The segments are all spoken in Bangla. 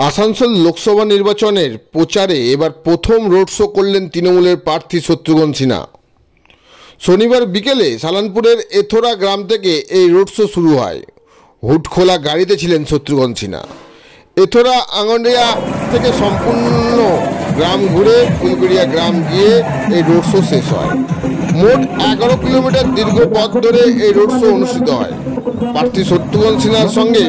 আসানসোল লোকসভা নির্বাচনের প্রচারে এবার প্রথম রোড শো করলেন তৃণমূলের প্রার্থী শত্রুঘ্ন সিনহা। শনিবার বিকেলে সালানপুরের এথোরা গ্রাম থেকে এই রোড শো শুরু হয়। হুড খোলা গাড়িতে ছিলেন শত্রুঘ্ন সিনহা। এথোরা আঙন্ডিয়া থেকে সম্পূর্ণ গ্রাম ঘুরে ফুলগড়িয়া গ্রাম গিয়ে এই রোড শো শেষ হয়। মোট 11 কিলোমিটার দীর্ঘ পথ ধরে এই রোড শো অনুষ্ঠিত হয়। প্রার্থী শত্রুঘ্ন সিনহার সঙ্গে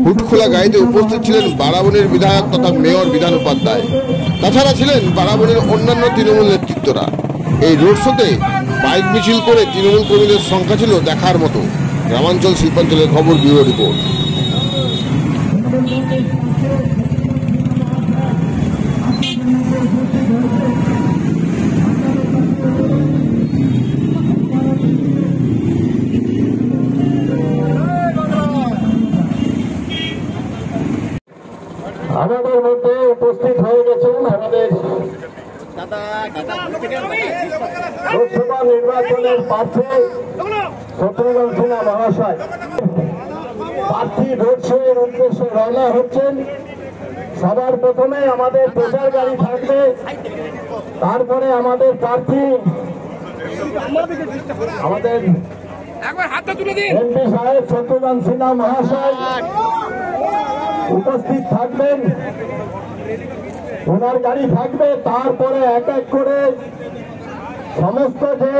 হুডখোলা গাড়িতে উপস্থিত ছিলেন বারাবণীর বিধায়ক তথা মেয়র বিধান উপাধ্যায়। তাছাড়া ছিলেন বারাবণীর অন্যান্য তৃণমূল নেতৃত্বরা। এই রোড শোতে বাইক মিছিল করে তৃণমূল কর্মীদের সংখ্যা ছিল দেখার মতো। গ্রামাঞ্চল শিল্পাঞ্চলের খবর, ব্যুরো রিপোর্ট। আমাদের মধ্যে উপস্থিত হয়ে গেছেন আমাদের লোকসভা নির্বাচনের প্রার্থী শত্রুঘ্ন সিনহা মহাশয়। প্রার্থী রোড শো এর উদ্দেশ্যে রওনা হচ্ছেন। সবার প্রথমে আমাদের প্রচার গাড়ি থাকবে, তারপরে আমাদের প্রার্থী আমাদের এমপি সাহেব শত্রুঘ্ন সিনহা মহাশয় উপস্থিত থাকবেন। ওনার গাড়ি থাকবে, তারপরে এক এক করে সমস্ত যে